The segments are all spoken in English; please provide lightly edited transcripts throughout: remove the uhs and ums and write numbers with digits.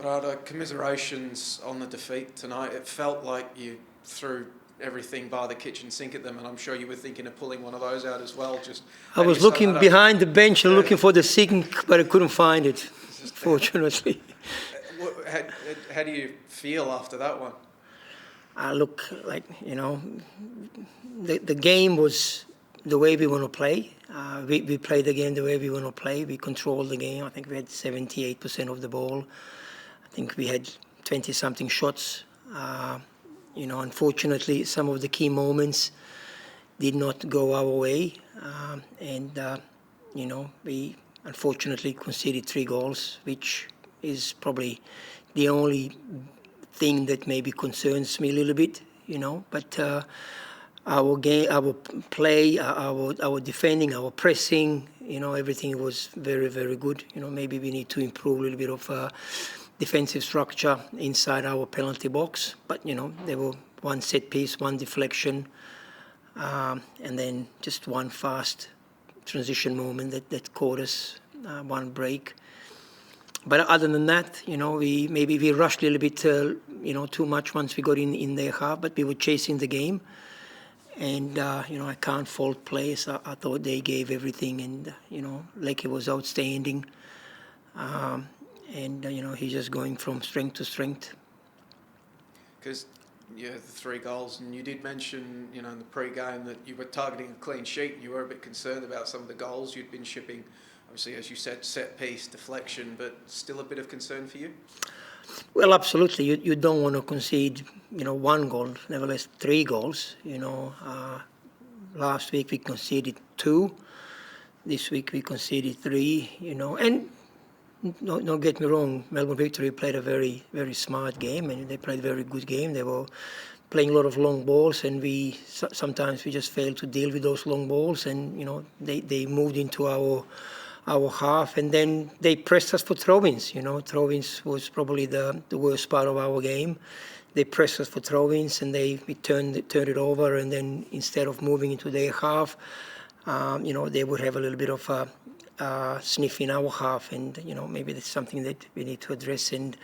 Rado, commiserations on the defeat tonight. It felt like you threw everything by the kitchen sink at them, and I'm sure you were thinking of pulling one of those out as well. I was looking behind the bench and looking for the sink, but I couldn't find it, fortunately. How do you feel after that one? I look like, the game was the way we want to play. We played the game the way we want to play. We controlled the game. I think we had 78% of the ball. I think we had 20-something shots. Unfortunately, some of the key moments did not go our way. We unfortunately conceded 3 goals, which is probably the only thing that maybe concerns me a little bit, But our game, our play, our defending, our pressing, everything was very, very good. Maybe we need to improve a little bit of defensive structure inside our penalty box. But, there were one set piece, one deflection, and then just one fast transition moment that caught us, one break. But other than that, we rushed a little bit, too much once we got in their half, but we were chasing the game. And, I can't fault players. I thought they gave everything, and, Lecky was outstanding. He's just going from strength to strength. Because you had the 3 goals, and you did mention, in the pre-game that you were targeting a clean sheet. You were a bit concerned about some of the goals you'd been shipping. Obviously, as you said, set piece, deflection, but still a bit of concern for you? Well, absolutely. You don't want to concede, 1 goal, nevertheless 3 goals. Last week we conceded 2. This week we conceded 3, and don't get me wrong, Melbourne Victory played a very, very smart game, and they played a very good game. They were playing a lot of long balls, and sometimes we just failed to deal with those long balls, and, they moved into our half, and then they pressed us for throw-ins. Throw-ins was probably the worst part of our game. They pressed us for throw-ins, and we turned it over, and then instead of moving into their half, they would have a little bit of a sniff in our half, and maybe that's something that we need to address and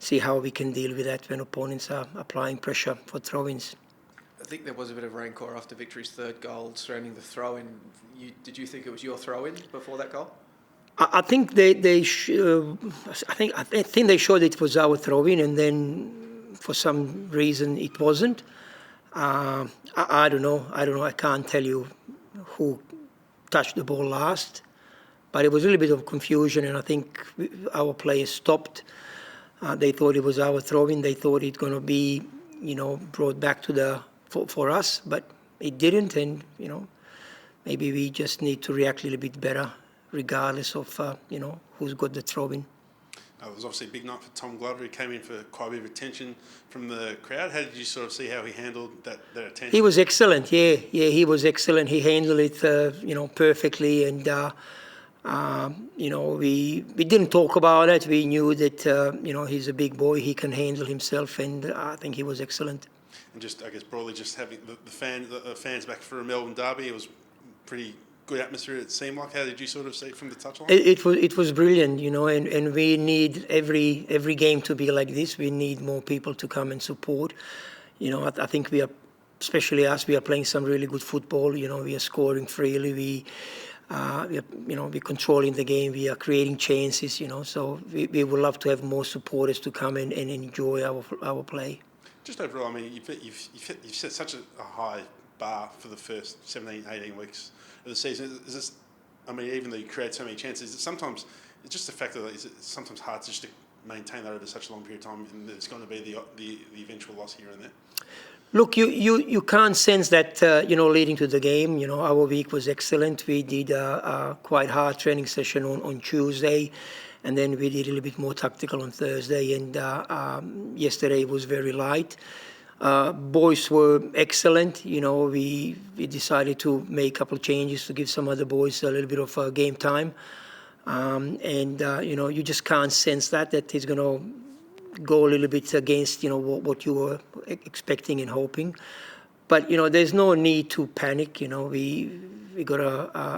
see how we can deal with that when opponents are applying pressure for throw-ins. I think there was a bit of rancour after Victory's 3rd goal surrounding the throw-in. Did you think it was your throw-in before that goal? I think I think they showed it was our throw-in, and then for some reason it wasn't. I don't know. I can't tell you who touched the ball last, but it was a little bit of confusion, and I think our players stopped. They thought it was our throw-in. They thought it's going to be, brought back to for us, but it didn't, and maybe we just need to react a little bit better, regardless of who's got the throw-in. It was obviously a big night for Tom Glover. He came in for quite a bit of attention from the crowd. How did you sort of see how he handled that attention? He was excellent. Yeah, he was excellent. He handled it, perfectly, and we didn't talk about it. We knew that he's a big boy. He can handle himself, and I think he was excellent. And just, I guess, broadly, just having the fans back for a Melbourne derby, it was pretty good atmosphere, it seemed like. How did you sort of see it from the touchline? It was brilliant, and we need every game to be like this. We need more people to come and support. I think we are, especially us, we are playing some really good football. We are scoring freely. We're controlling the game. We are creating chances. So we would love to have more supporters to come and enjoy our play. Just overall, I mean, you've set such a high bar for the first 17, 18 weeks of the season. Is this, I mean, even though you create so many chances, sometimes it's just the fact that it's sometimes hard just to maintain that over such a long period of time, and it's going to be the eventual loss here and there. Look, you can't sense that, leading to the game. Our week was excellent. We did a quite hard training session on Tuesday, and then we did a little bit more tactical on Thursday, and yesterday was very light. Boys were excellent. We decided to make a couple of changes to give some other boys a little bit of game time. You just can't sense that he's going to go a little bit against, what you were expecting and hoping. But, there's no need to panic. We got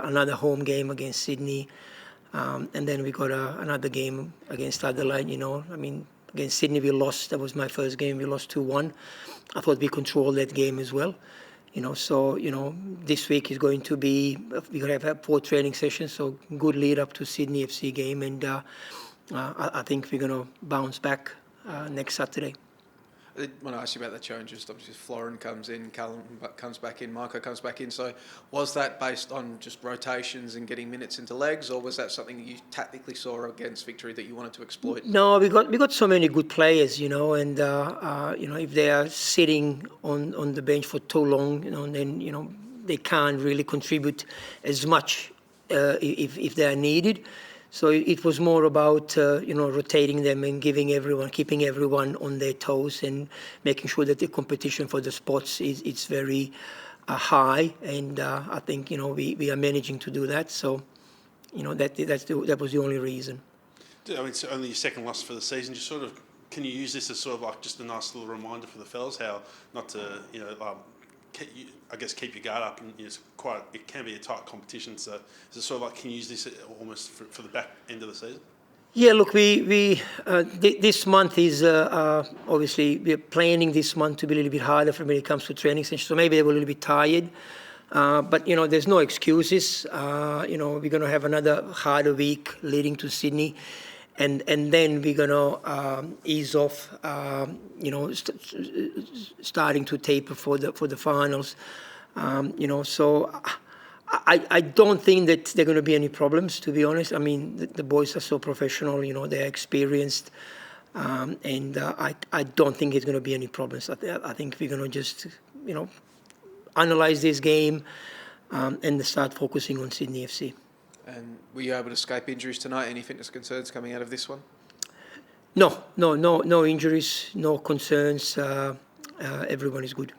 another home game against Sydney. And then we got another game against Adelaide. against Sydney, we lost. That was my first game. We lost 2-1. I thought we controlled that game as well. So this week is going to be, we're going to have 4 training sessions, so good lead up to Sydney FC game, and I think we're going to bounce back next Saturday. I want to ask you about the changes. Obviously, Florin comes in, Callum comes back in, Marco comes back in. So was that based on just rotations and getting minutes into legs, or was that something that you tactically saw against Victory that you wanted to exploit? No, we got so many good players, and if they are sitting on the bench for too long, then they can't really contribute as much if they are needed. So it was more about rotating them and keeping everyone on their toes and making sure that the competition for the spots is very high. And I think we are managing to do that. So that was the only reason. I mean, it's only your second loss for the season. Just sort of, can you use this as sort of like just a nice little reminder for the fellas how not to I guess keep your guard up, and it can be a tight competition. So is it sort of like, can you use this almost for the back end of the season? Yeah, look, this month is obviously we're planning this month to be a little bit harder for when it comes to training sessions. So maybe they were a little bit tired, but there's no excuses. We're going to have another harder week leading to Sydney. And then we're gonna ease off, starting to taper for the finals, So I don't think that there are going to be any problems, to be honest. I mean, the boys are so professional, they're experienced, and I don't think it's going to be any problems. I think we're going to just analyze this game and start focusing on Sydney FC. And were you able to escape injuries tonight? Any fitness concerns coming out of this one? No injuries, no concerns. Everyone is good.